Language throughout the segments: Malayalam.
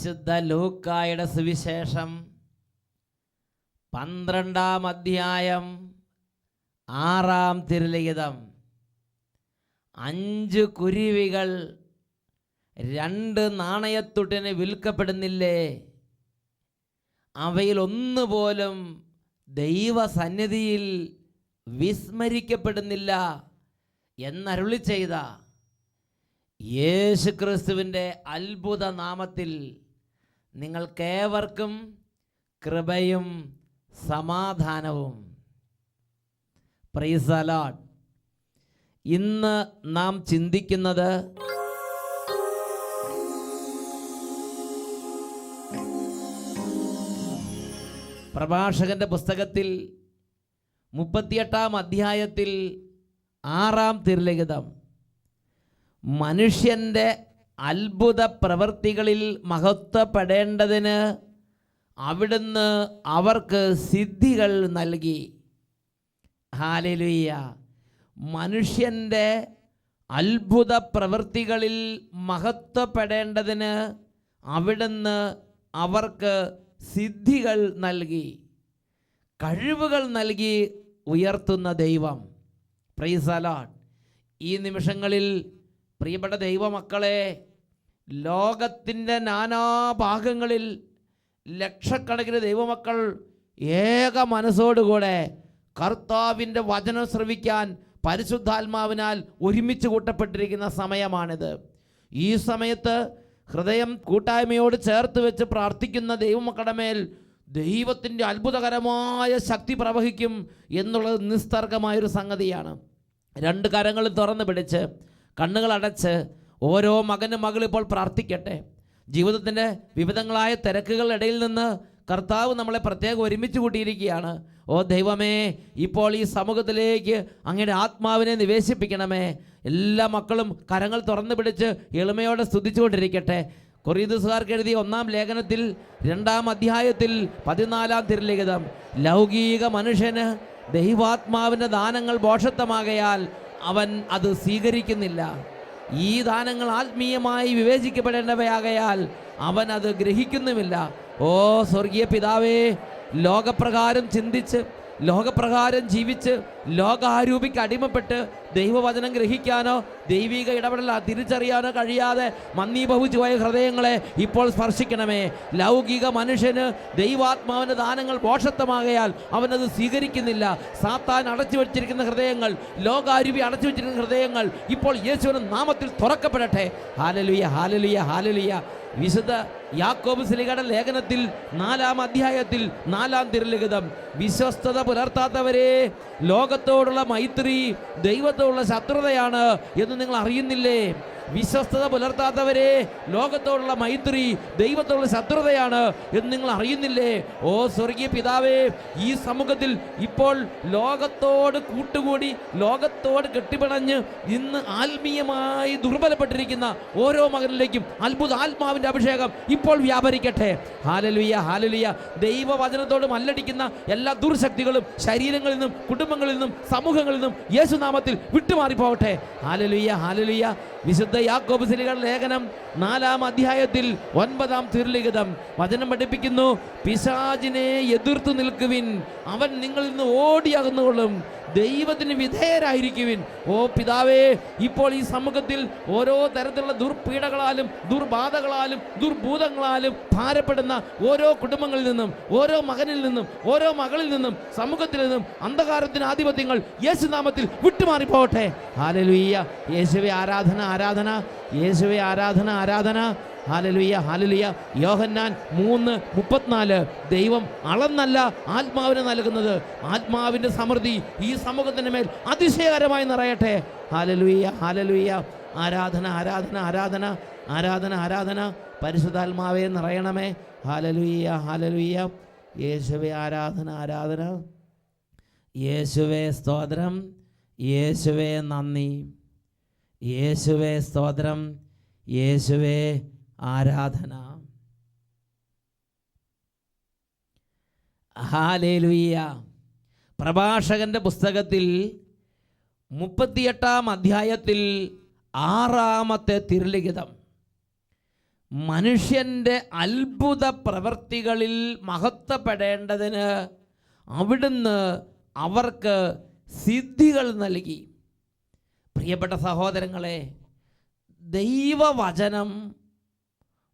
വിശുദ്ധ ലൂക്കായുടെ സുവിശേഷം 12-ാം അധ്യായം 6-ാം തിരുലിഖിതം. 5 കുരുവികൾ 2 നാണയത്തുട്ടിന് വിൽക്കപ്പെടുന്നില്ലേ? അവയിൽ ഒന്നുപോലും ദൈവസന്നിധിയിൽ വിസ്മരിക്കപ്പെടുന്നില്ല എന്നരുളി ചെയ്ത യേശുക്രിസ്തുവിൻ്റെ അത്ഭുത നാമത്തിൽ നിങ്ങൾക്കേവർക്കും കൃപയും സമാധാനവും. Praise the Lord. ഇന്ന് നാം ചിന്തിക്കുന്നത് പ്രഭാഷകന്റെ പുസ്തകത്തിൽ 38-ാം അധ്യായത്തിൽ 6-ാം തിരുലിഖിതം. മനുഷ്യൻ്റെ അത്ഭുത പ്രവൃത്തികളിൽ മഹത്വപ്പെടേണ്ടതിന് അവിടുന്ന് അവർക്ക് സിദ്ധികൾ നൽകി. ഹല്ലേലൂയ. മനുഷ്യൻ്റെ അത്ഭുത പ്രവൃത്തികളിൽ മഹത്വപ്പെടേണ്ടതിന് അവിടുന്ന് അവർക്ക് സിദ്ധികൾ നൽകി, കഴിവുകൾ നൽകി ഉയർത്തുന്ന ദൈവം. Praise the Lord. ഈ നിമിഷങ്ങളിൽ പ്രിയപ്പെട്ട ദൈവമക്കളെ, ലോകത്തിൻ്റെ നാനാഭാഗങ്ങളിൽ ലക്ഷക്കണക്കിന് ദൈവമക്കൾ ഏക മനസ്സോടുകൂടെ കർത്താവിൻ്റെ വചനം ശ്രവിക്കാൻ പരിശുദ്ധാത്മാവിനാൽ ഒരുമിച്ച് കൂട്ടപ്പെട്ടിരിക്കുന്ന സമയമാണിത്. ഈ സമയത്ത് ഹൃദയം കൂട്ടായ്മയോട് ചേർത്ത് വെച്ച് പ്രാർത്ഥിക്കുന്ന ദൈവമക്കളുടെ മേൽ ദൈവത്തിൻ്റെ അത്ഭുതകരമായ ശക്തി പ്രവഹിക്കും എന്നുള്ളത് നിസ്തർക്കമായൊരു സംഗതിയാണ്. 2 കരങ്ങളും തുറന്ന് പിടിച്ച് കണ്ണുകൾ അടച്ച് ഓരോ മകനും മകളും ഇപ്പോൾ പ്രാർത്ഥിക്കട്ടെ. ജീവിതത്തിൻ്റെ വിവിധങ്ങളായ തിരക്കുകളുടെ ഇടയിൽ നിന്ന് കർത്താവ് നമ്മളെ പ്രത്യേകം ഒരുമിച്ച് കൂട്ടിയിരിക്കുകയാണ്. ഓ ദൈവമേ, ഇപ്പോൾ ഈ സമൂഹത്തിലേക്ക് അങ്ങയുടെ ആത്മാവിനെ നിവേശിപ്പിക്കണമേ. എല്ലാ മക്കളും കരങ്ങൾ തുറന്നു പിടിച്ച് എളിമയോടെ സ്തുതിച്ചുകൊണ്ടിരിക്കട്ടെ. കൊറിന്തോസുകാർക്ക് എഴുതിയ 1-ാം ലേഖനത്തിൽ 2-ാം അധ്യായത്തിൽ 14-ാം തിരുലിഖിതം. ലൗകിക മനുഷ്യന് ദൈവാത്മാവിൻ്റെ ദാനങ്ങൾ ഭോഷത്വമാകയാൽ അവൻ അത് സ്വീകരിക്കുന്നില്ല. ഈ ദാനങ്ങൾ ആത്മീയമായി വിവേചിക്കപ്പെടേണ്ടവയാകയാൽ അവൻ അത് ഗ്രഹിക്കുന്നുമില്ല. ഓ സ്വർഗീയ പിതാവേ, ലോകപ്രകാരം ചിന്തിച്ച് ലോകപ്രകാരം ജീവിച്ച് ലോകാരൂപിക്ക് അടിമപ്പെട്ട് ദൈവവചനം ഗ്രഹിക്കാനോ ദൈവിക ഇടപെടൽ തിരിച്ചറിയാനോ കഴിയാതെ മന്ദീഭവിച്ചു പോയ ഹൃദയങ്ങളെ ഇപ്പോൾ സ്പർശിക്കണമേ. ലൗകിക മനുഷ്യന് ദൈവാത്മാവിൻ്റെ ദാനങ്ങൾ ഭോഷത്വമാകയാൽ അവനത് സ്വീകരിക്കുന്നില്ല. സാത്താൻ അടച്ചു വെച്ചിരിക്കുന്ന ഹൃദയങ്ങൾ, ലോകാരൂപി അടച്ചു വെച്ചിരിക്കുന്ന ഹൃദയങ്ങൾ ഇപ്പോൾ യേശുവിന്റെ നാമത്തിൽ തുറക്കപ്പെടട്ടെ. Hallelujah, hallelujah, hallelujah. വിശുദ്ധ യാക്കോബ് ശ്ലീഹയുടെ ലേഖനത്തിൽ 4-ാം അധ്യായത്തിൽ 4-ാം തിരുലിഖിതം. വിശ്വസ്തത പുലർത്താത്തവരെ, ലോകത്തോടുള്ള മൈത്രി ദൈവത്തോടുള്ള ശത്രുതയാണ് എന്ന് നിങ്ങൾ അറിയുന്നില്ലേ? വിശ്വസ്തത പുലർത്താത്തവരെ, ലോകത്തോടുള്ള മൈത്രി ദൈവത്തോടുള്ള ശത്രുതയാണ് എന്ന് നിങ്ങൾ അറിയുന്നില്ലേ? ഓ സ്വർഗീയ പിതാവേ, ഈ സമൂഹത്തിൽ ഇപ്പോൾ ലോകത്തോട് കൂട്ടുകൂടി ലോകത്തോട് കെട്ടിപ്പിണഞ്ഞ് ഇന്ന് ആത്മീയമായി ദുർബലപ്പെട്ടിരിക്കുന്ന ഓരോ മകനിലേക്കും അത്ഭുതാത്മാവിൻ്റെ അഭിഷേകം ഇപ്പോൾ വ്യാപരിക്കട്ടെ. Hallelujah, hallelujah. ദൈവവചനത്തോട് മല്ലടിക്കുന്ന എല്ലാ ദുർശക്തികളും ശരീരങ്ങളിൽ നിന്നും കുടുംബങ്ങളിൽ നിന്നും സമൂഹങ്ങളിൽ നിന്നും യേശുനാമത്തിൽ വിട്ടുമാറിപ്പോകട്ടെ. Hallelujah, hallelujah. വിശുദ്ധ യാക്കോബ് ശ്ലീഹയുടെ ലേഖനം 4-ാം അധ്യായത്തിൽ 9-ാം തിരുലിഖിതം വചനം പഠിപ്പിക്കുന്നു, പിശാചിനെ എതിർത്തു നിൽക്കുവിൻ, അവൻ നിങ്ങളിൽ നിന്ന് ഓടിയകന്നുകൊള്ളും. ദൈവത്തിന് വിധേയരായിരിക്കുവിൻ. ഓ പിതാവേ, ഇപ്പോൾ ഈ സമൂഹത്തിൽ ഓരോ തരത്തിലുള്ള ദുർപീഡകളാലും ദുർബാധകളാലും ദുർഭൂതങ്ങളാലും ഭാരപ്പെടുന്ന ഓരോ കുടുംബങ്ങളിൽ നിന്നും ഓരോ മകനിൽ നിന്നും ഓരോ മകളിൽ നിന്നും സമൂഹത്തിൽ നിന്നും അന്ധകാരത്തിന് ആധിപത്യങ്ങൾ യേശുനാമത്തിൽ വിട്ടുമാറിപ്പോകട്ടെ. ഹല്ലേലൂയ. യേശുവേ ആരാധന, ആരാധന. യേശുവേ ആരാധന, ആരാധന. ഹല്ലേലൂയ, ഹല്ലേലൂയ. യോഹന്നാൻ 3:34. ദൈവം അളന്നല്ല ആത്മാവിനെ നൽകുന്നത്. ആത്മാവിൻ്റെ സമൃദ്ധി ഈ സമൂഹത്തിൻ്റെ മേൽ അതിശയകരമായി നിറയട്ടെ. ഹല്ലേലൂയ, ഹല്ലേലൂയ. ആരാധന, ആരാധന, ആരാധന, ആരാധന, ആരാധന. പരിശുദ്ധാത്മാവേ നിറയണമേ. ഹല്ലേലൂയ, ഹല്ലേലൂയ. യേശുവേ ആരാധന, ആരാധന. യേശുവേ സ്തോത്രം, യേശുവേ നന്ദി, യേശുവേ സ്തോത്രം, യേശുവേ ആരാധന. ഹല്ലേലൂയ. പ്രഭാഷകന്റെ പുസ്തകത്തിൽ 38-ാം അധ്യായത്തിൽ 6-ാമത്തെ തിരുലിഖിതം. മനുഷ്യൻ്റെ അത്ഭുത പ്രവൃത്തികളിൽ മഹത്വപ്പെടേണ്ടതിന് അവിടുന്ന് അവർക്ക് സിദ്ധികൾ നൽകി. പ്രിയപ്പെട്ട സഹോദരങ്ങളെ, ദൈവവചനം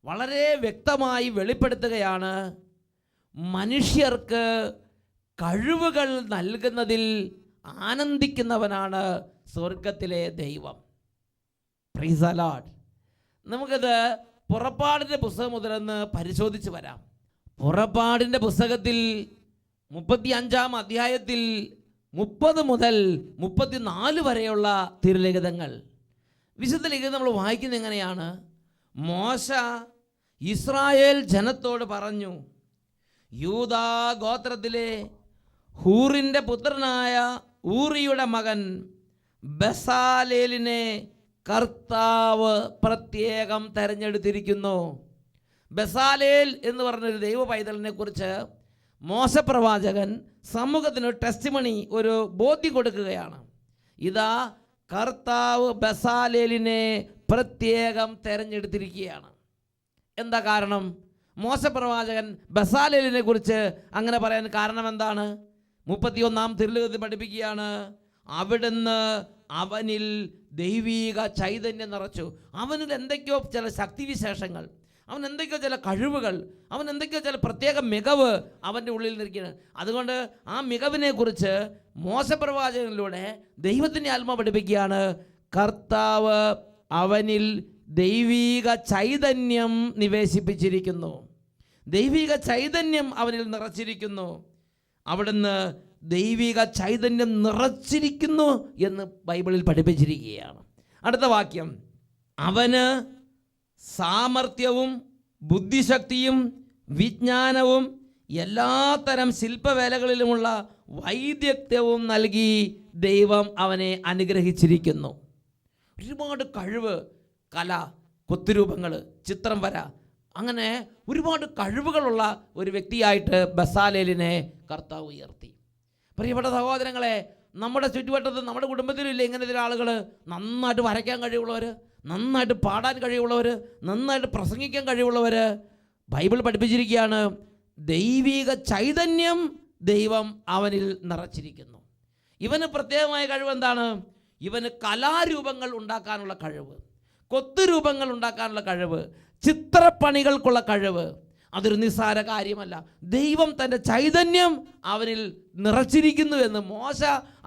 വളരെ വ്യക്തമായി വെളിപ്പെടുത്തുകയാണ്, മനുഷ്യർക്ക് കഴിവുകൾ നൽകുന്നതിൽ ആനന്ദിക്കുന്നവനാണ് സ്വർഗത്തിലെ ദൈവം. Praise the Lord. നമുക്കിത് പുറപ്പാടിൻ്റെ പുസ്തകം മുതലൊന്ന് പരിശോധിച്ച് വരാം. പുറപ്പാടിൻ്റെ പുസ്തകത്തിൽ 35-ാം അധ്യായത്തിൽ 30 മുതൽ 34 വരെയുള്ള തിരുലിഖിതങ്ങൾ, വിശുദ്ധ ലിഖിതം നമ്മൾ വായിക്കുന്നത് എങ്ങനെയാണ്? മോശ ഇസ്രായേൽ ജനത്തോട് പറഞ്ഞു, യൂദാ ഗോത്രത്തിലെ ഹൂറിൻ്റെ പുത്രനായ ഊറിയുടെ മകൻ ബസാലേലിനെ കർത്താവ് പ്രത്യേകം തെരഞ്ഞെടുത്തിരിക്കുന്നു. ബസാലേൽ എന്ന് പറഞ്ഞൊരു ദൈവ പൈതലിനെ കുറിച്ച് മോശപ്രവാചകൻ സമൂഹത്തിന് ടെസ്റ്റിമണി, ഒരു ബോധ്യം കൊടുക്കുകയാണ്. ഇതാ കർത്താവ് ബസാലേലിനെ പ്രത്യേകം തെരഞ്ഞെടുത്തിരിക്കുകയാണ്. എന്താ കാരണം? മോശപ്രവാചകൻ ബസാലേലിനെ കുറിച്ച് അങ്ങനെ പറയാൻ കാരണം എന്താണ്? 31-ാം തിരുലിഖിതത്തിൽ പഠിപ്പിക്കുകയാണ്, അവിടുന്ന് അവനിൽ ദൈവീക ചൈതന്യം നിറച്ചു. അവനിൽ എന്തൊക്കെയോ ചില ശക്തിവിശേഷങ്ങൾ, അവൻ എന്തൊക്കെയോ ചില കഴിവുകൾ, അവൻ എന്തൊക്കെയോ ചില പ്രത്യേക മികവ് അവൻ്റെ ഉള്ളിൽ നിൽക്കുകയാണ്. അതുകൊണ്ട് ആ മികവിനെ കുറിച്ച് മോശപ്രവാചകനിലൂടെ ദൈവത്തിൻ്റെ ആത്മ പഠിപ്പിക്കുകയാണ്, കർത്താവ് അവനിൽ ദൈവീക ചൈതന്യം നിവേശിപ്പിച്ചിരിക്കുന്നു, ദൈവിക ചൈതന്യം അവനിൽ നിറച്ചിരിക്കുന്നു. അവിടുന്ന് ദൈവിക ചൈതന്യം നിറച്ചിരിക്കുന്നു എന്ന് ബൈബിളിൽ പഠിപ്പിച്ചിരിക്കുകയാണ്. അടുത്ത വാക്യം, അവന് സാമർത്ഥ്യവും ബുദ്ധിശക്തിയും വിജ്ഞാനവും എല്ലാത്തരം ശില്പവേലകളിലുമുള്ള വൈദഗ്ധ്യവും നൽകി ദൈവം അവനെ അനുഗ്രഹിച്ചിരിക്കുന്നു. ഒരുപാട് കഴിവ്, കല, കൊത്തുരൂപങ്ങൾ, ചിത്രം വര, അങ്ങനെ ഒരുപാട് കഴിവുകളുള്ള ഒരു വ്യക്തിയായിട്ട് ബസാലേലിനെ കർത്താവ് ഉയർത്തി. പ്രിയപ്പെട്ട സഹോദരങ്ങളെ, നമ്മുടെ ചുറ്റുവട്ടത്ത്, നമ്മുടെ കുടുംബത്തിലില്ല ഇങ്ങനെ ചില ആളുകൾ? നന്നായിട്ട് വരയ്ക്കാൻ കഴിവുള്ളവർ, നന്നായിട്ട് പാടാൻ കഴിവുള്ളവർ, നന്നായിട്ട് പ്രസംഗിക്കാൻ കഴിവുള്ളവർ. ബൈബിൾ പഠിപ്പിച്ചിരിക്കുകയാണ്, ദൈവിക ചൈതന്യം ദൈവം അവനിൽ നിറച്ചിരിക്കുന്നു. ഇവന് പ്രത്യേകമായ കഴിവ് എന്താണ്? ഇവന് കലാരൂപങ്ങൾ ഉണ്ടാക്കാനുള്ള കഴിവ്, കൊത്തുരൂപങ്ങൾ ഉണ്ടാക്കാനുള്ള കഴിവ്, ചിത്രപ്പണികൾക്കുള്ള കഴിവ്. അതൊരു നിസ്സാര കാര്യമല്ല. ദൈവം തൻ്റെ ചൈതന്യം അവനിൽ നിറച്ചിരിക്കുന്നു എന്ന് മോശ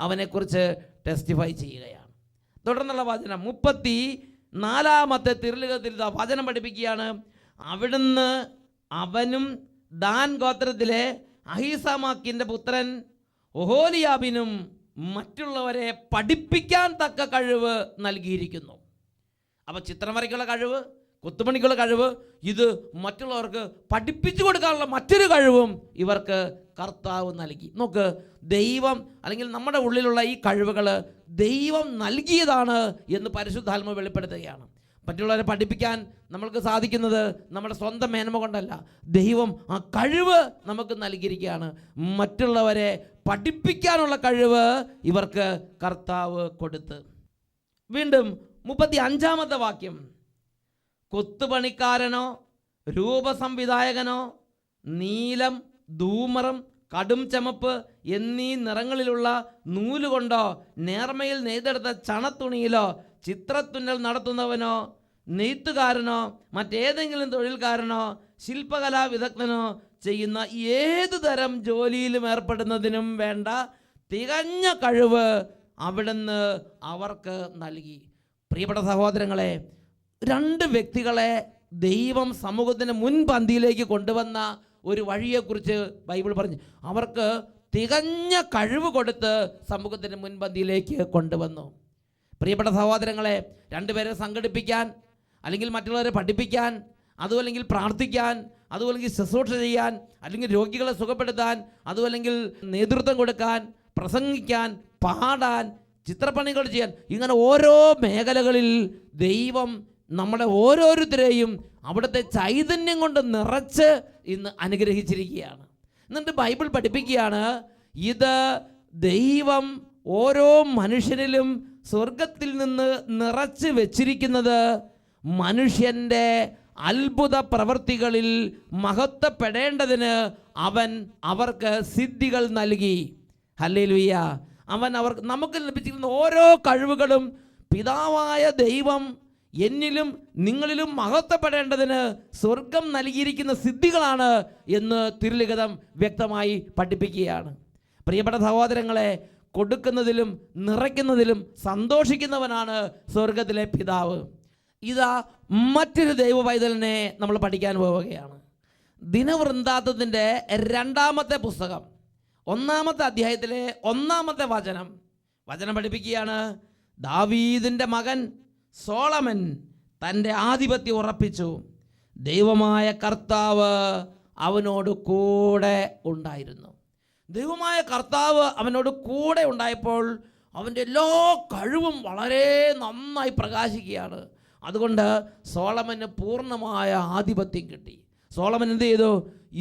അവനെക്കുറിച്ച് ടെസ്റ്റിഫൈ ചെയ്യുകയാണ്. തുടർന്നുള്ള വചനം 34-ാമത്തെ തിരുലിഖിതത്തിൽ വചനം പഠിപ്പിക്കുകയാണ്, അവിടുന്ന് അവനും ദാൻ ഗോത്രത്തിലെ അഹീസാമാക്കിൻ്റെ പുത്രൻ ഒഹോലിയാബിനും മറ്റുള്ളവരെ പഠിപ്പിക്കാൻ തക്ക കഴിവ് നൽകിയിരിക്കുന്നു. അപ്പോൾ ചിത്രം വരയ്ക്കുള്ള കഴിവ്, കൊത്തുപണിക്കുള്ള കഴിവ്, ഇത് മറ്റുള്ളവർക്ക് പഠിപ്പിച്ചു കൊടുക്കാനുള്ള മറ്റൊരു കഴിവും ഇവർക്ക് കർത്താവ് നൽകി. നോക്ക്, ദൈവം അല്ലെങ്കിൽ നമ്മുടെ ഉള്ളിലുള്ള ഈ കഴിവുകൾ ദൈവം നൽകിയതാണ് എന്ന് പരിശുദ്ധാത്മ വെളിപ്പെടുത്തുകയാണ്. മറ്റുള്ളവരെ പഠിപ്പിക്കാൻ നമ്മൾക്ക് സാധിക്കുന്നത് നമ്മുടെ സ്വന്തം മേന്മ കൊണ്ടല്ല, ദൈവം ആ കഴിവ് നമുക്ക് നൽകിയിരിക്കുകയാണ്. മറ്റുള്ളവരെ പഠിപ്പിക്കാനുള്ള കഴിവ് ഇവർക്ക് കർത്താവ് കൊടുത്ത്. വീണ്ടും 35-ാമത്തെ വാക്യം, കൊത്തുപണിക്കാരനോ രൂപസംവിധായകനോ നീലം, ധൂമറം, കടും ചമപ്പ് എന്നീ നിറങ്ങളിലുള്ള നൂലുകൊണ്ടോ നേർമയിൽ നെയ്തെടുത്ത ചണത്തുണിയിലോ ചിത്രത്തുന്നൽ നടത്തുന്നവനോ നെയ്ത്തുകാരനോ മറ്റേതെങ്കിലും തൊഴിൽക്കാരനോ ശില്പകലാ വിദഗ്ധനോ ചെയ്യുന്ന ഏതു തരം ജോലിയിലും ഏർപ്പെടുന്നതിനും വേണ്ട തികഞ്ഞ കഴിവ് അവിടുന്ന് അവർക്ക് നൽകി. പ്രിയപ്പെട്ട സഹോദരങ്ങളെ, 2 വ്യക്തികളെ ദൈവം സമൂഹത്തിന് മുൻപന്തിയിലേക്ക് കൊണ്ടുവന്ന ഒരു വഴിയെക്കുറിച്ച് ബൈബിൾ പറഞ്ഞു. അവർക്ക് തികഞ്ഞ കഴിവ് കൊടുത്ത് സമൂഹത്തിന് മുൻപന്തിയിലേക്ക് കൊണ്ടുവന്നു. പ്രിയപ്പെട്ട സഹോദരങ്ങളെ, 2 പേരെ സംഘടിപ്പിക്കാൻ, അല്ലെങ്കിൽ മറ്റുള്ളവരെ പഠിപ്പിക്കാൻ, അതുമല്ലെങ്കിൽ പ്രാർത്ഥിക്കാൻ, അതുമല്ലെങ്കിൽ ശുശ്രൂഷ ചെയ്യാൻ, അല്ലെങ്കിൽ രോഗികളെ സുഖപ്പെടുത്താൻ, അതുമല്ലെങ്കിൽ നേതൃത്വം കൊടുക്കാൻ, പ്രസംഗിക്കാൻ, പാടാൻ, ചിത്രപ്പണികൾ ചെയ്യാൻ, ഇങ്ങനെ ഓരോ മേഖലകളിൽ ദൈവം നമ്മളെ ഓരോരുത്തരെയും അവിടുത്തെ ചൈതന്യം കൊണ്ട് നിറച്ച് ഇന്ന് അനുഗ്രഹിച്ചിരിക്കുകയാണ്. എന്നിട്ട് ബൈബിൾ പഠിപ്പിക്കുകയാണ്, ഇത് ദൈവം ഓരോ മനുഷ്യനിലും സ്വർഗത്തിൽ നിന്ന് നിറച്ച് വെച്ചിരിക്കുന്നത് മനുഷ്യൻ്റെ അത്ഭുത പ്രവൃത്തികളിൽ മഹത്വപ്പെടേണ്ടതിന് അവൻ അവർക്ക് സിദ്ധികൾ നൽകി. ഹല്ലേലൂയ. അവൻ അവർക്ക് നമുക്ക് ലഭിച്ചിരിക്കുന്ന ഓരോ കഴിവുകളും പിതാവായ ദൈവം എന്നിലും നിങ്ങളിലും മഹത്വപ്പെടേണ്ടതിന് സ്വർഗം നൽകിയിരിക്കുന്ന സിദ്ധികളാണ് എന്ന് തിരുലിഖിതം വ്യക്തമായി പഠിപ്പിക്കുകയാണ്. പ്രിയപ്പെട്ട സഹോദരങ്ങളെ, കൊടുക്കുന്നതിലും നിറയ്ക്കുന്നതിലും സന്തോഷിക്കുന്നവനാണ് സ്വർഗത്തിലെ പിതാവ്. ഇതാ മറ്റൊരു ദൈവ പൈതലിനെ നമ്മൾ പഠിക്കാൻ പോവുകയാണ്. ദിനവൃത്താന്തത്തിൻ്റെ 2-ാമത്തെ പുസ്തകം 1-ാമത്തെ അധ്യായത്തിലെ 1-ാമത്തെ വചനം പഠിപ്പിക്കുകയാണ്. ദാവീദിൻ്റെ മകൻ സോളമൻ തൻ്റെ ആധിപത്യം ഉറപ്പിച്ചു. ദൈവമായ കർത്താവ് അവനോട് കൂടെ ഉണ്ടായിരുന്നു. ദൈവമായ കർത്താവ് അവനോട് കൂടെ ഉണ്ടായപ്പോൾ അവൻ്റെ എല്ലാ കഴിവും വളരെ നന്നായി പ്രകാശിക്കുകയാണ്. അതുകൊണ്ട് സോളമന് പൂർണ്ണമായ ആധിപത്യം കിട്ടി. സോളമൻ എന്ത് ചെയ്തു?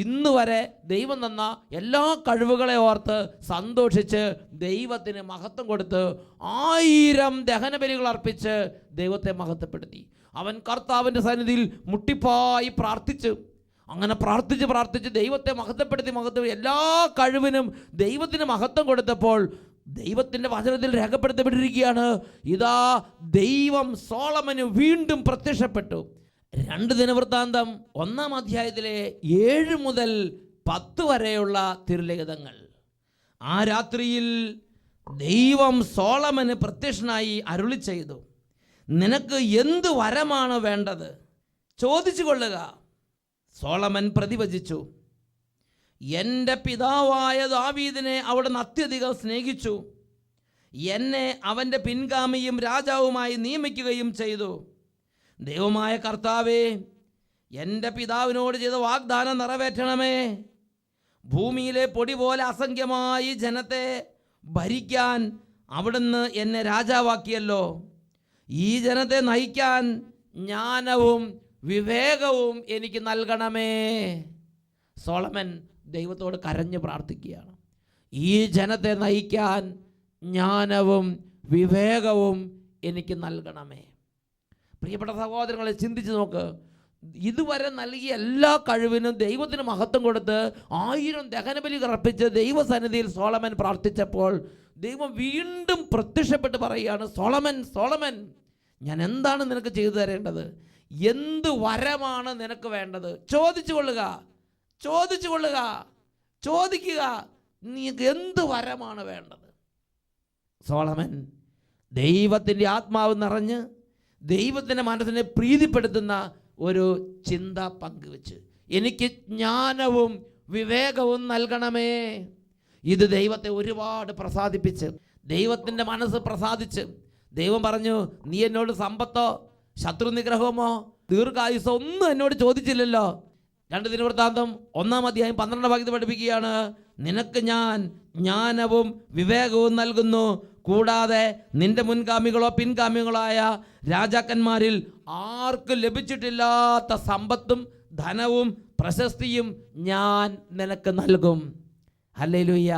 ഇന്ന് വരെ ദൈവം തന്ന എല്ലാ കഴിവുകളെ ഓർത്ത് സന്തോഷിച്ച് ദൈവത്തിന് മഹത്വം കൊടുത്ത് 1000 ദഹനബലികൾ അർപ്പിച്ച് ദൈവത്തെ മഹത്വപ്പെടുത്തി. അവൻ കർത്താവിൻ്റെ സന്നിധിയിൽ മുട്ടിപ്പായി പ്രാർത്ഥിച്ചു. അങ്ങനെ പ്രാർത്ഥിച്ച് ദൈവത്തെ മഹത്വപ്പെടുത്തി എല്ലാ കഴിവിനും ദൈവത്തിന് മഹത്വം കൊടുത്തപ്പോൾ ദൈവത്തിൻ്റെ വചനത്തിൽ രേഖപ്പെടുത്തപ്പെട്ടിരിക്കുകയാണ്, ഇതാ ദൈവം സോളമന് വീണ്ടും പ്രത്യക്ഷപ്പെട്ടു. 2 ദിനവൃത്താന്തം 1-ാം അധ്യായത്തിലെ 7 മുതൽ 10 വരെയുള്ള തിരുലിഖിതങ്ങൾ. ആ രാത്രിയിൽ ദൈവം സോളമന് പ്രത്യക്ഷനായി അരുളി ചെയ്തു, നിനക്ക് എന്ത് വരമാണ് വേണ്ടത്? ചോദിച്ചു കൊള്ളുക. സോളമൻ പ്രതിവചിച്ചു, എൻ്റെ പിതാവായ ദാവീദിനെ അവിടുന്ന് അത്യധികം സ്നേഹിച്ചു. എന്നെ അവൻ്റെ പിൻഗാമിയും രാജാവുമായി നിയമിക്കുകയും ചെയ്തു. ദൈവമായ കർത്താവേ, എൻ്റെ പിതാവിനോട് ചെയ്ത വാഗ്ദാനം നിറവേറ്റണമേ. ഭൂമിയിലെ പൊടി പോലെ അസംഖ്യമായി ജനത്തെ ഭരിക്കാൻ അവിടുന്ന് എന്നെ രാജാവാക്കിയല്ലോ. ഈ ജനത്തെ നയിക്കാൻ ജ്ഞാനവും വിവേകവും എനിക്ക് നൽകണമേ. സോളമൻ ദൈവത്തോട് കരഞ്ഞ് പ്രാർത്ഥിക്കുകയാണ്. ഈ ജനത്തെ നയിക്കാൻ ജ്ഞാനവും വിവേകവും എനിക്ക് നൽകണമേ. പ്രിയപ്പെട്ട സഹോദരങ്ങളെ, ചിന്തിച്ച് നോക്ക്. ഇതുവരെ നൽകിയ എല്ലാ കഴിവിനും ദൈവത്തിന് മഹത്വം കൊടുത്ത് 1000 ദഹനബലി അർപ്പിച്ച് ദൈവസന്നിധിയിൽ സോളമൻ പ്രാർത്ഥിച്ചപ്പോൾ ദൈവം വീണ്ടും പ്രത്യക്ഷപ്പെട്ട് പറയുകയാണ്, സോളമൻ, ഞാൻ എന്താണ് നിനക്ക് ചെയ്തു തരേണ്ടത്? എന്ത് വരമാണ് നിനക്ക് വേണ്ടത്? ചോദിക്കുക, നീക്ക് എന്ത് വരമാണ് വേണ്ടത്? സോളമൻ ദൈവത്തിൻ്റെ ആത്മാവ് നിറഞ്ഞ് ദൈവത്തിൻ്റെ മനസ്സിനെ പ്രീതിപ്പെടുത്തുന്ന ഒരു ചിന്ത പങ്കുവെച്ച്, എനിക്ക് ജ്ഞാനവും വിവേകവും നൽകണമേ. ഇത് ദൈവത്തെ ഒരുപാട് പ്രസാദിപ്പിച്ച്, ദൈവത്തിൻ്റെ മനസ്സ് പ്രസാദിച്ച് ദൈവം പറഞ്ഞു, നീ എന്നോട് സമ്പത്തോ ശത്രു നിഗ്രഹമോ ദീർഘായുസോ ഒന്നും എന്നോട് ചോദിച്ചില്ലല്ലോ. 2 ദിനവൃത്താന്തം 1-ാം അധ്യായം 12-ാം വാക്യത്തിൽ പഠിപ്പിക്കുകയാണ്, നിനക്ക് ഞാൻ ജ്ഞാനവും വിവേകവും നൽകുന്നു. കൂടാതെ നിന്റെ മുൻഗാമികളോ പിൻഗാമികളോ ആയ രാജാക്കന്മാരിൽ ആർക്കും ലഭിച്ചിട്ടില്ലാത്ത സമ്പത്തും ധനവും പ്രശസ്തിയും ഞാൻ നിനക്ക് നൽകും. ഹല്ലേലൂയ.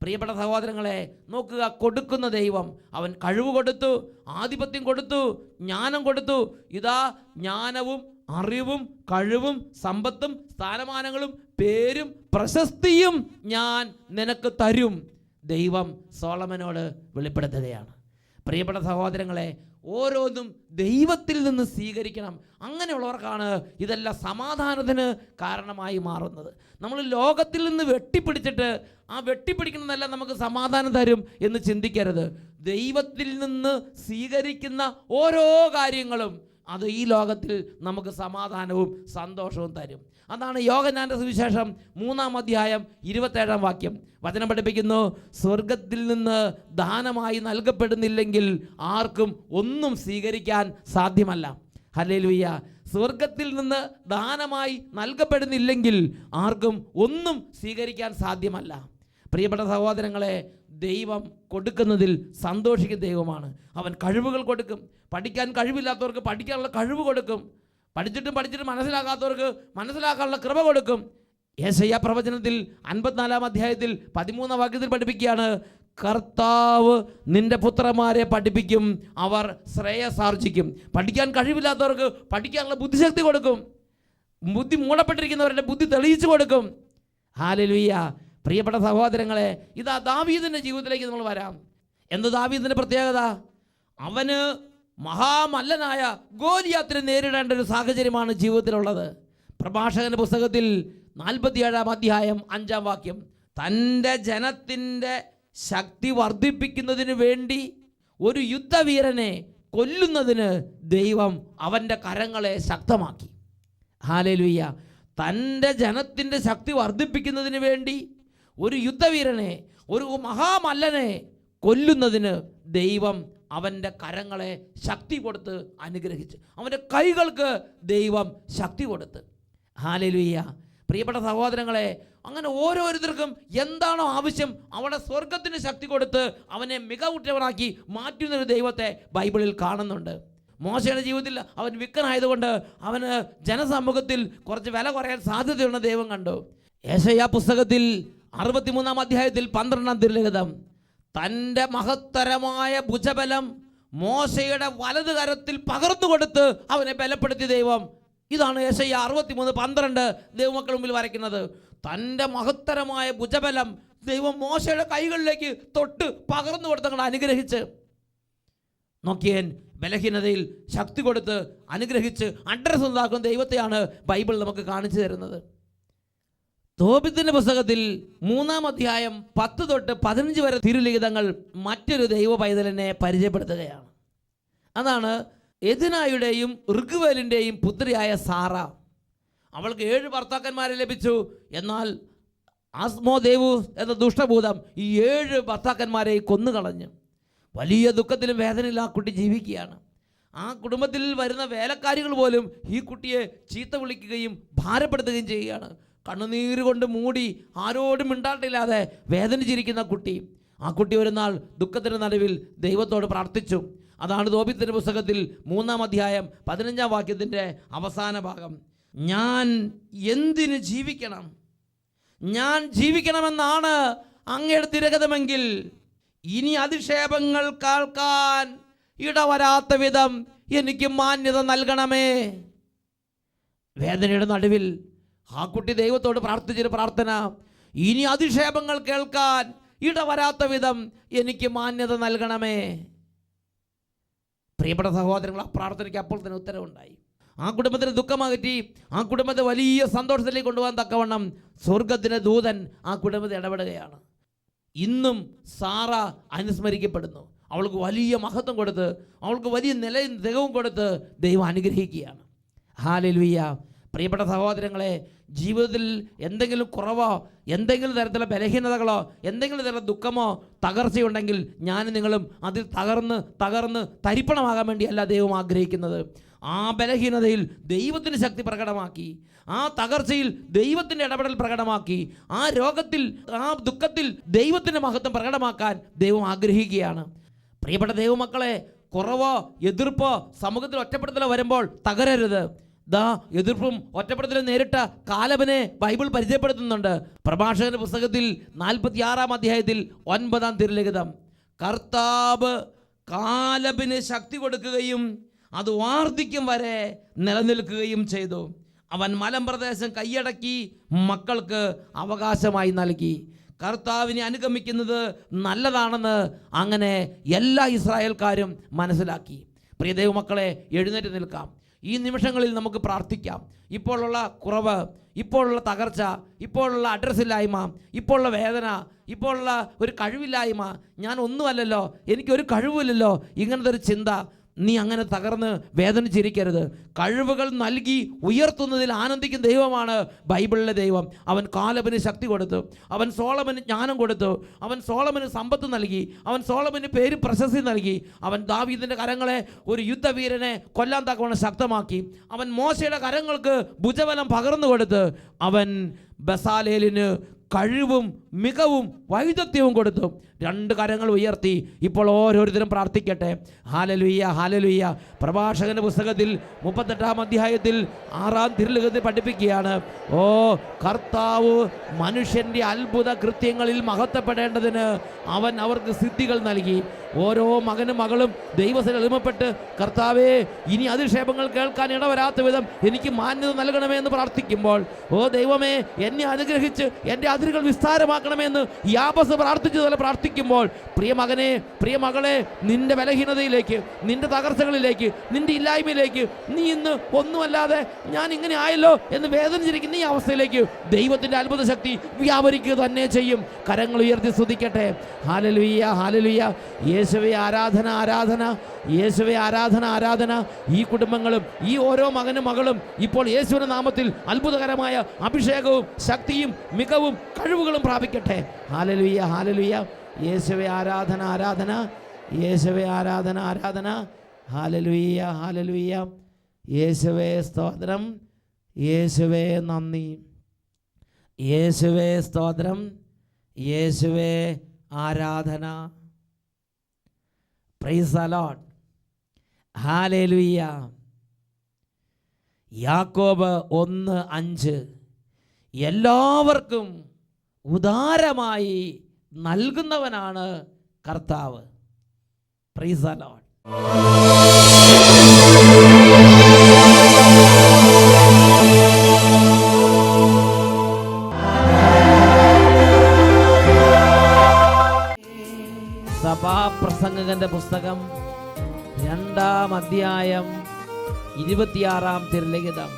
പ്രിയപ്പെട്ട സഹോദരങ്ങളെ, നോക്കുക, കൊടുക്കുന്ന ദൈവം അവൻ കഴിവ് കൊടുത്തു, ആധിപത്യം കൊടുത്തു, ജ്ഞാനം കൊടുത്തു. ഇതാ ജ്ഞാനവും അറിവും കഴിവും സമ്പത്തും സ്ഥാനമാനങ്ങളും പേരും പ്രശസ്തിയും ഞാൻ നിനക്ക് തരും. ദൈവം സോളമനോട് വെളിപ്പെടുത്തുകയാണ്. പ്രിയപ്പെട്ട സഹോദരങ്ങളെ, ഓരോന്നും ദൈവത്തിൽ നിന്ന് സ്വീകരിക്കണം. അങ്ങനെയുള്ളവർക്കാണ് ഇതെല്ലാം സമാധാനത്തിന് കാരണമായി മാറുന്നത്. നമ്മൾ ലോകത്തിൽ നിന്ന് വെട്ടിപ്പിടിച്ചിട്ട് ആ വെട്ടിപ്പിടിക്കുന്നതെല്ലാം നമുക്ക് സമാധാനം തരും എന്ന് ചിന്തിക്കരുത്. ദൈവത്തിൽ നിന്ന് സ്വീകരിക്കുന്ന ഓരോ കാര്യങ്ങളും അത് ഈ ലോകത്തിൽ നമുക്ക് സമാധാനവും സന്തോഷവും തരും. അതാണ് യോഹന്നാന്റെ സുവിശേഷം 3-ാം അധ്യായം 27-ാം വാക്യം. വചനം പഠിപ്പിക്കുന്നു, സ്വർഗത്തിൽ നിന്ന് ദാനമായി നൽകപ്പെടുന്നില്ലെങ്കിൽ ആർക്കും ഒന്നും സ്വീകരിക്കാൻ സാധ്യമല്ല. ഹല്ലേലൂയ. സ്വർഗത്തിൽ നിന്ന് ദാനമായി നൽകപ്പെടുന്നില്ലെങ്കിൽ ആർക്കും ഒന്നും സ്വീകരിക്കാൻ സാധ്യമല്ല. പ്രിയപ്പെട്ട സഹോദരങ്ങളെ, ദൈവം കൊടുക്കുന്നതിൽ സന്തോഷിക്കുന്ന ദൈവമാണ്. അവൻ കഴിവുകൾ കൊടുക്കും. പഠിക്കാൻ കഴിവില്ലാത്തവർക്ക് പഠിക്കാനുള്ള കഴിവ് കൊടുക്കും. പഠിച്ചിട്ടും മനസ്സിലാക്കാത്തവർക്ക് മനസ്സിലാക്കാനുള്ള കൃപ കൊടുക്കും. യെശയ്യാ പ്രവചനത്തിൽ 54-ാം അധ്യായത്തിൽ 13-ാം വാക്യത്തിൽ പഠിപ്പിക്കുകയാണ്, കർത്താവ് നിന്റെ പുത്രന്മാരെ പഠിപ്പിക്കും, അവർ ശ്രേയസാർജിക്കും. പഠിക്കാൻ കഴിവില്ലാത്തവർക്ക് പഠിക്കാനുള്ള ബുദ്ധിശക്തി കൊടുക്കും. ബുദ്ധി മൂടപ്പെട്ടിരിക്കുന്നവരുടെ ബുദ്ധി തെളിയിച്ചു കൊടുക്കും. ഹല്ലേലൂയ. പ്രിയപ്പെട്ട സഹോദരങ്ങളെ, ഇതാ ദാവീദിൻ്റെ ജീവിതത്തിലേക്ക് നമ്മൾ വരാം. എന്ത് ദാവീദിൻ്റെ പ്രത്യേകത? അവന് മഹാമല്ലനായ ഗോലിയാത്തിനെ നേരിടേണ്ട ഒരു സാഹചര്യമാണ് ജീവിതത്തിലുള്ളത്. പ്രഭാഷകന്റെ പുസ്തകത്തിൽ 47 അധ്യായം 5 വാക്യം, തൻ്റെ ജനത്തിൻ്റെ ശക്തി വർദ്ധിപ്പിക്കുന്നതിന് വേണ്ടി ഒരു യുദ്ധവീരനെ കൊല്ലുന്നതിന് ദൈവം അവൻ്റെ കരങ്ങളെ ശക്തമാക്കി. ഹല്ലേലൂയ. തൻ്റെ ജനത്തിൻ്റെ ശക്തി വർദ്ധിപ്പിക്കുന്നതിന് വേണ്ടി ഒരു യുദ്ധവീരനെ, ഒരു മഹാമല്ലനെ കൊല്ലുന്നതിന് ദൈവം അവൻ്റെ കരങ്ങളെ ശക്തി കൊടുത്ത് അനുഗ്രഹിച്ചു. അവൻ്റെ കൈകൾക്ക് ദൈവം ശക്തി കൊടുത്ത്. ഹല്ലേലൂയ. പ്രിയപ്പെട്ട സഹോദരങ്ങളെ, അങ്ങനെ ഓരോരുത്തർക്കും എന്താണോ ആവശ്യം അവിടെ സ്വർഗത്തിന് ശക്തി കൊടുത്ത് അവനെ മികവുറ്റവനാക്കി മാറ്റുന്നൊരു ദൈവത്തെ ബൈബിളിൽ കാണുന്നുണ്ട്. മോശയുടെ ജീവിതത്തിൽ അവൻ വിക്കനായതുകൊണ്ട് അവന് ജനസമൂഹത്തിൽ കുറച്ച് വില കുറയാൻ സാധ്യതയുള്ള ദൈവം കണ്ടു. യെശയ്യാ പുസ്തകത്തിൽ 63 അധ്യായത്തിൽ 12 തിരുലിഖിതം, തൻ്റെ മഹത്തരമായ ഭുജബലം മോശയുടെ വലത് കരത്തിൽ പകർന്നു കൊടുത്ത് അവനെ ബലപ്പെടുത്തിയ ദൈവം. ഇതാണ് യെശയ്യാ 63:12 ദൈവമക്കൾ മുമ്പിൽ വരയ്ക്കുന്നത്. തൻ്റെ മഹത്തരമായ ഭുജബലം ദൈവം മോശയുടെ കൈകളിലേക്ക് തൊട്ട് പകർന്നു കൊടുത്തങ്ങൾ അനുഗ്രഹിച്ച്. നോക്കിയേൻ, ബലഹീനതയിൽ ശക്തി കൊടുത്ത് അനുഗ്രഹിച്ച് അഡ്രസ് ഉണ്ടാക്കുന്ന ദൈവത്തെയാണ് ബൈബിൾ നമുക്ക് കാണിച്ചു തരുന്നത്. തോബിത്തിന്റെ പുസ്തകത്തിൽ 3 അധ്യായം 10 തൊട്ട് 15 വരെ തിരുലിഖിതങ്ങൾ മറ്റൊരു ദൈവ പൈതലിനെ പരിചയപ്പെടുത്തുകയാണ്. അതാണ് എദിനായുടെയും ഋഗ്വേലിൻ്റെയും പുത്രിയായ സാറ. അവൾക്ക് 7 ഭർത്താക്കന്മാരെ ലഭിച്ചു. എന്നാൽ ആസ്മോദേവു എന്ന ദുഷ്ടഭൂതം ഈ 7 ഭർത്താക്കന്മാരെ കൊന്നുകളഞ്ഞു. വലിയ ദുഃഖത്തിലും വേദനയിലും ആ കുട്ടി ജീവിക്കുകയാണ്. ആ കുടുംബത്തിൽ വരുന്ന വേലക്കാരികൾ പോലും ഈ കുട്ടിയെ ചീത്ത വിളിക്കുകയും ഭാരപ്പെടുത്തുകയും ചെയ്യുകയാണ്. കണ്ണുനീര് കൊണ്ട് മൂടി ആരോടും മിണ്ടാട്ടില്ലാതെ വേദനിച്ചിരിക്കുന്ന കുട്ടി. ആ കുട്ടി ഒരു നാൾ ദുഃഖത്തിൻ്റെ നടുവിൽ ദൈവത്തോട് പ്രാർത്ഥിച്ചു. അതാണ് തോബിത്തിന്റെ പുസ്തകത്തിൽ 3 അധ്യായം 15 വാക്യത്തിൻ്റെ അവസാന ഭാഗം. ഞാൻ എന്തിന് ജീവിക്കണം? ഞാൻ ജീവിക്കണമെന്നാണ് അങ്ങയുടെ തിരഗതമെങ്കിൽ ഇനി അധിക്ഷേപങ്ങൾ കേൾക്കാൻ ഇടവരാത്ത വിധം എനിക്ക് മാന്യത നൽകണമേ. വേദനയുടെ നടുവിൽ ആ കുട്ടി ദൈവത്തോട് പ്രാർത്ഥിച്ചൊരു പ്രാർത്ഥന, ഇനി അധിക്ഷേപങ്ങൾ കേൾക്കാൻ ഇടവരാത്ത വിധം എനിക്ക് മാന്യത നൽകണമേ. പ്രിയപ്പെട്ട സഹോദരങ്ങൾ, ആ പ്രാർത്ഥനയ്ക്ക് അപ്പോൾ തന്നെ ഉത്തരവുണ്ടായി. ആ കുടുംബത്തിന് ദുഃഖമകറ്റി ആ കുടുംബത്തെ വലിയ സന്തോഷത്തിലേക്ക് കൊണ്ടുപോകാൻ തക്കവണ്ണം സ്വർഗത്തിൻ്റെ ദൂതൻ ആ കുടുംബത്തെ ഇടപെടുകയാണ്. ഇന്നും സാറ അനുസ്മരിക്കപ്പെടുന്നു. അവൾക്ക് വലിയ മഹത്വം കൊടുത്ത്, അവൾക്ക് വലിയ നിലയും തികവും കൊടുത്ത് ദൈവം അനുഗ്രഹിക്കുകയാണ്. ഹല്ലേലൂയ. പ്രിയപ്പെട്ട സഹോദരങ്ങളെ, ജീവിതത്തിൽ എന്തെങ്കിലും കുറവോ, എന്തെങ്കിലും തരത്തിലുള്ള ബലഹീനതകളോ, എന്തെങ്കിലും തരത്തിലുള്ള ദുഃഖമോ തകർച്ചയുണ്ടെങ്കിൽ ഞാനും നിങ്ങളും അതിൽ തകർന്ന് തരിപ്പണമാകാൻ വേണ്ടിയല്ല ദൈവം ആഗ്രഹിക്കുന്നത്. ആ ബലഹീനതയിൽ ദൈവത്തിൻ്റെ ശക്തി പ്രകടമാക്കി, ആ തകർച്ചയിൽ ദൈവത്തിൻ്റെ ഇടപെടൽ പ്രകടമാക്കി, ആ രോഗത്തിൽ, ആ ദുഃഖത്തിൽ ദൈവത്തിൻ്റെ മഹത്വം പ്രകടമാക്കാൻ ദൈവം ആഗ്രഹിക്കുകയാണ്. പ്രിയപ്പെട്ട ദൈവമക്കളെ, കുറവോ എതിർപ്പോ സമൂഹത്തിൽ ഒറ്റപ്പെടുത്തലോ വരുമ്പോൾ തകരരുത്. എതിർപ്പും ഒറ്റപ്പെടുത്തലും നേരിട്ട കാലബിനെ ബൈബിൾ പരിചയപ്പെടുത്തുന്നുണ്ട്. പ്രഭാഷകന്റെ പുസ്തകത്തിൽ 46 അധ്യായത്തിൽ 9 തിരുലിഖിതം, കർത്താവ് കാലബിന് ശക്തി കൊടുക്കുകയും അത് വാർദ്ധക്യം വരെ നിലനിൽക്കുകയും ചെയ്തു. അവൻ മലമ്പ്രദേശം കൈയടക്കി മക്കൾക്ക് അവകാശമായി നൽകി. കർത്താവിനെ അനുഗമിക്കുന്നത് നല്ലതാണെന്ന് അങ്ങനെ എല്ലാ ഇസ്രായേൽക്കാരും മനസ്സിലാക്കി. പ്രിയ ദൈവമക്കളെ, എഴുന്നേറ്റ് നിൽക്കാം. ഈ നിമിഷങ്ങളിൽ നമുക്ക് പ്രാർത്ഥിക്കാം. ഇപ്പോഴുള്ള കുറവ്, ഇപ്പോഴുള്ള തകർച്ച, ഇപ്പോഴുള്ള അഡ്രസ്സില്ലായ്മ, ഇപ്പോഴുള്ള വേദന, ഇപ്പോഴുള്ള ഒരു കഴിവില്ലായ്മ, ഞാൻ ഒന്നുമല്ലല്ലോ, എനിക്കൊരു കഴിവില്ലല്ലോ, ഇങ്ങനത്തെ ഒരു ചിന്ത, നീ അങ്ങനെ തകർന്ന് വേദനിച്ചിരിക്കരുത്. കഴിവുകൾ നൽകി ഉയർത്തുന്നതിൽ ആനന്ദിക്കുന്ന ദൈവമാണ് ബൈബിളിലെ ദൈവം. അവൻ കാലബിന് ശക്തി കൊടുത്തു, അവൻ സോളമന് ജ്ഞാനം കൊടുത്തു, അവൻ സോളമന് സമ്പത്ത് നൽകി, അവൻ സോളമന് പേര് പ്രശസ്തി നൽകി, അവൻ ദാവീദിൻ്റെ കരങ്ങളെ ഒരു യുദ്ധവീരനെ കൊല്ലാൻ തക്കവണ്ണം ശക്തമാക്കി, അവൻ മോശയുടെ കരങ്ങൾക്ക് ഭുജബലം പകർന്നു കൊടുത്ത്, അവൻ ബസാലേലിന് കഴിവും മികവും വൈദഗ്ധ്യവും കൊടുത്തു. 2 കരങ്ങൾ ഉയർത്തി ഇപ്പോൾ ഓരോരുത്തരും പ്രാർത്ഥിക്കട്ടെ. Hallelujah, hallelujah. പ്രഭാഷകന്റെ പുസ്തകത്തിൽ 38 അധ്യായത്തിൽ 6 തിരുലിഖിതത്തിൽ പഠിപ്പിക്കുകയാണ്, ഓ കർത്താവ് മനുഷ്യൻ്റെ അത്ഭുത കൃത്യങ്ങളിൽ മഹത്വപ്പെടേണ്ടതിന് അവൻ അവർക്ക് സിദ്ധികൾ നൽകി. ഓരോ മകനും മകളും ദൈവത്തിൽ എളിമപ്പെട്ട് കർത്താവേ ഇനി അധിക്ഷേപങ്ങൾ കേൾക്കാൻ ഇടവരാത്ത വിധം എനിക്ക് മാന്യത നൽകണമേ എന്ന് പ്രാർത്ഥിക്കുമ്പോൾ, ഓ ദൈവമേ എന്നെ അനുഗ്രഹിച്ച് എൻ്റെ അതിരുകൾ വിസ്താരമാക്കണമെന്ന് യാബസ് പ്രാർത്ഥിച്ചതുപോലെ പ്രാർത്ഥിക്കുമ്പോൾ, പ്രിയ മകനെ പ്രിയ മകളെ, നിന്റെ ബലഹീനതയിലേക്ക്, നിന്റെ തകർച്ചകളിലേക്ക്, നിന്റെ ഇല്ലായ്മയിലേക്ക്, നീ ഇന്ന് ഒന്നുമല്ലാതെ ഞാൻ ഇങ്ങനെ ആയല്ലോ എന്ന് വേദനിച്ചിരിക്കുന്ന ഈ അവസ്ഥയിലേക്ക് ദൈവത്തിൻ്റെ അത്ഭുത ശക്തി വ്യാപരിക്കുക തന്നെ ചെയ്യും. കരങ്ങൾ ഉയർത്തി സ്തുതിക്കട്ടെ. ഹല്ലേലൂയ, ഹല്ലേലൂയ. യേശുവേ ആരാധന, ആരാധന. യേശുവേ ആരാധന, ആരാധന. ഈ കുടുംബങ്ങളും ഈ ഓരോ മകനും മകളും ഇപ്പോൾ യേശുവിന്റെ നാമത്തിൽ അത്ഭുതകരമായ അഭിഷേകവും ശക്തിയും മികവും കഴിവുകളും പ്രാപിക്കട്ടെ. ഹല്ലേലൂയ, ഹല്ലേലൂയ. യേശുവേ ആരാധന, ആരാധന. യേശുവേ ആരാധന, ആരാധന. ഹല്ലേലൂയ, ഹല്ലേലൂയ. യേശുവേ സ്തോത്രം, യേശുവേ നന്ദി, യേശുവേ സ്തോത്രം, യേശുവേ ആരാധന. Praise the Lord. ഹല്ലേലൂയ. യാക്കോബ് 1:5 എല്ലാവർക്കും ഉദാരമായി നൽകുന്നവനാണ് കർത്താവ്. Praise the Lord. സഭാപ്രസംഗകന്റെ പുസ്തകം 2-ാം അധ്യായം 26-ാം തിരുലിഖിതം.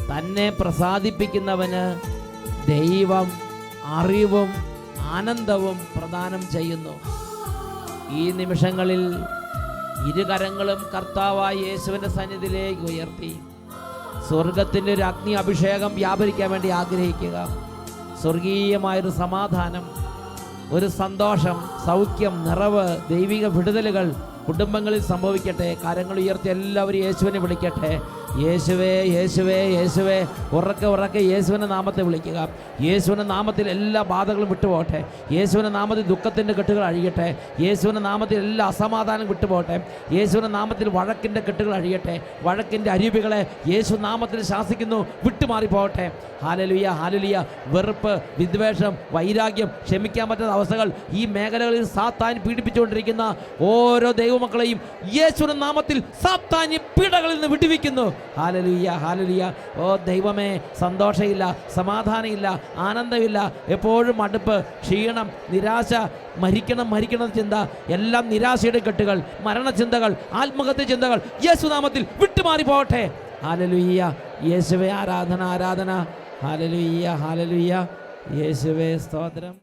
തന്നെ പ്രസാദിപ്പിക്കുന്നവന് ദൈവം അറിവും ആനന്ദവും പ്രദാനം ചെയ്യുന്നു. ഈ നിമിഷങ്ങളിൽ ഇരുകരങ്ങളും കർത്താവായ യേശുവിൻ്റെ സന്നിധിയിലേക്ക് ഉയർത്തി സ്വർഗത്തിൻ്റെ ഒരു അഗ്നി അഭിഷേകം വ്യാപരിക്കാൻ വേണ്ടി ആഗ്രഹിക്കുക. സ്വർഗീയമായൊരു സമാധാനം, ഒരു സന്തോഷം, സൗഖ്യം, നിറവ്, ദൈവിക വിടുതലുകൾ കുടുംബങ്ങളിൽ സംഭവിക്കട്ടെ. കരങ്ങൾ ഉയർത്തി എല്ലാവരും യേശുവിനെ വിളിക്കട്ടെ. യേശുവേ, യേശുവേ, യേശുവേ. ഉറക്കെ ഉറക്കെ യേശുവിൻ്റെ നാമത്തെ വിളിക്കുക. യേശുവിൻ്റെ നാമത്തിൽ എല്ലാ ബാധകളും വിട്ടുപോകട്ടെ. യേശുവിൻ്റെ നാമത്തിൽ ദുഃഖത്തിൻ്റെ കെട്ടുകൾ അഴിയട്ടെ. യേശുവിൻ്റെ നാമത്തിൽ എല്ലാ അസമാധാനം വിട്ടുപോകട്ടെ. യേശുവിൻ്റെ നാമത്തിൽ വഴക്കിൻ്റെ കെട്ടുകൾ അഴിയട്ടെ. വഴക്കിൻ്റെ അരുവികളെ യേശു നാമത്തിൽ ശാസിക്കുന്നു, വിട്ടുമാറിപ്പോകട്ടെ. Hallelujah, hallelujah. വെറുപ്പ്, വിദ്വേഷം, വൈരാഗ്യം, ക്ഷമിക്കാൻ പറ്റാത്ത അവസ്ഥകൾ, ഈ മേഖലകളിൽ സാത്താൻ പീഡിപ്പിച്ചുകൊണ്ടിരിക്കുന്ന ഓരോ ദൈവമക്കളെയും യേശുവിൻ്റെ നാമത്തിൽ സാത്താന്യ പീഡകളിൽ നിന്ന് വിടുവിക്കുന്നു. Hallelujah, hallelujah. ഓ ദൈവമേ, സന്തോഷമില്ല, സമാധാനമില്ല, ആനന്ദമില്ല, എപ്പോഴും മടുപ്പ്, ക്ഷീണം, നിരാശ, മരിക്കണം മരിക്കണം ചിന്ത, എല്ലാം നിരാശയുടെ കെട്ടുകൾ, മരണചിന്തകൾ, ആത്മഹത്യ ചിന്തകൾ യേശുനാമത്തിൽ വിട്ടുമാറി പോകട്ടെ. ഹല്ലേലൂയ. യേശുവേ ആരാധന, ആരാധന. ഹല്ലേലൂയ, ഹല്ലേലൂയ. യേശുവേ സ്തോത്രം.